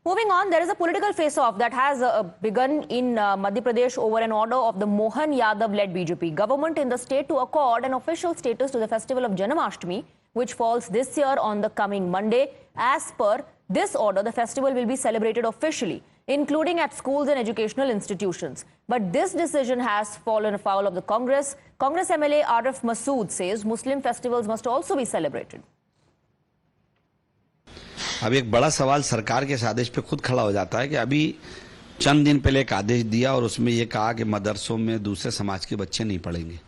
Moving on, there is a political face-off that has begun in Madhya Pradesh over an order of the Mohan Yadav-led BJP government in the state to accord an official status to the festival of Janmashtami, which falls this year on the coming Monday. As per this order, the festival will be celebrated officially, including at schools and educational institutions. But this decision has fallen afoul of the Congress. Congress MLA Arif Masood says Muslim festivals must also be celebrated. अब एक बड़ा सवाल सरकार के इस आदेश पे खुद खड़ा हो जाता है कि अभी चंद दिन पहले एक आदेश दिया और उसमें ये कहा कि मदरसों में दूसरे समाज के बच्चे नहीं पढ़ेंगे।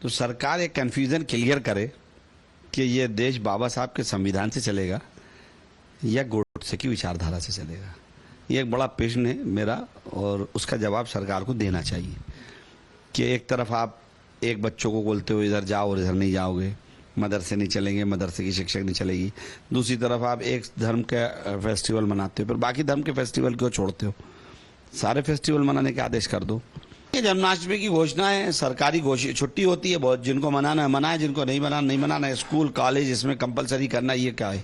तो सरकार एक कन्फ्यूजन क्लियर करे कि ये देश बाबा साहब के संविधान से चलेगा या गोडसे की विचारधारा से चलेगा। ये एक बड़ा प्रश्न है मेरा और उसका जवाब सरकार को देना चाहिए कि एक तरफ आप एक बच्चों को बोलते हो इधर जाओ और इधर नहीं जाओगे, मदरसे नहीं चलेंगे, मदरसे की शिक्षक नहीं चलेगी। दूसरी तरफ आप एक धर्म का फेस्टिवल मनाते हो फिर बाकी धर्म के फेस्टिवल क्यों छोड़ते हो? सारे फेस्टिवल मनाने के आदेश कर दो। ये जन्माष्टमी की घोषणा है, सरकारी छुट्टी होती है, बहुत जिनको मनाना है मनाए, जिनको नहीं मनाना नहीं मनाना है। स्कूल कॉलेज इसमें कंपलसरी करना ये क्या है?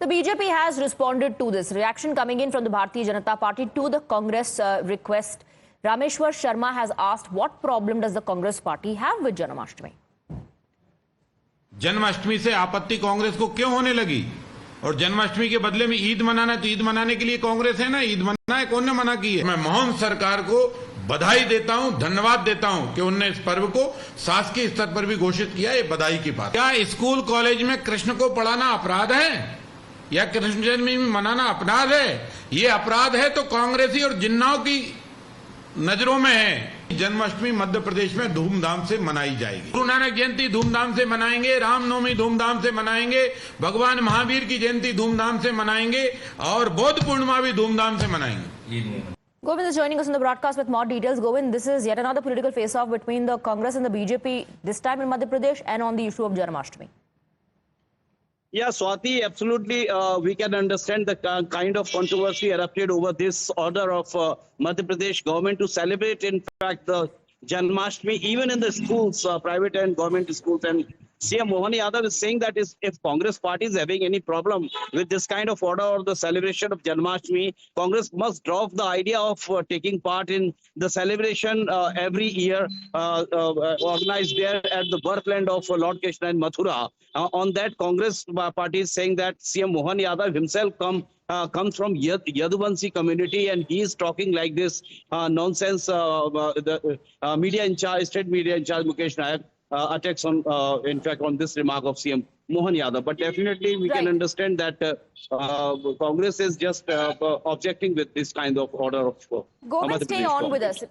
The BJP has responded to this reaction coming in from the Bharatiya Janata Party to the Congress request. Rameshwar Sharma has asked, what problem does the Congress party have with Janmashtami? Janmashtami से आपत्ति कांग्रेस को क्यों होने लगी? और जन्माष्टमी के बदले में ईद मनाना, तो ईद मनाने के लिए कांग्रेस है ना, ईद मनाए, कौन ने मना की है? मैं मोहन सरकार को बधाई देता हूं, धन्यवाद देता हूं कि उन्होंने इस पर्व को शासकीय स्तर पर भी घोषित किया। ये बधाई की बात। क्या स्कूल कॉलेज में कृष्ण को पढ़ाना अपराध है या कृष्ण जन्मष्टमी मनाना अपराध है? ये अपराध है तो कांग्रेसी और जिन्नाओं की नजरों में है। जन्माष्टमी मध्य प्रदेश में धूमधाम से मनाई जाएगी। गुरु नानक जयंती धूमधाम से मनाएंगे, रामनवमी धूमधाम से मनाएंगे, भगवान महावीर की जयंती धूमधाम से मनाएंगे और बौद्ध पूर्णिमा भी धूमधाम से मनाएंगे। Govind is joining us on the broadcast with more details. Govind, this is yet another political face-off between the Congress and the BJP, this time in Madhya Pradesh and on the issue of Janmashtami. Yeah, Swati, absolutely. We can understand the kind of controversy erupted over this order of Madhya Pradesh government to celebrate, in fact, the Janmashtami, even in the schools, private and government schools. And CM Mohan Yadav is saying that if Congress party is having any problem with this kind of order or the celebration of Janmashtami, Congress must drop the idea of taking part in the celebration every year organized there at the birthland of Lord Krishna in Mathura. On that, Congress party is saying that CM Mohan Yadav himself comes from Yaduvanshi community, and he is talking like this nonsense. The media in charge, state media in charge, Mukesh Nayak, attacks on, in fact, on this remark of CM Mohan Yadav. But definitely we can understand that Congress is just objecting with this kind of order of Govind, stay on with us.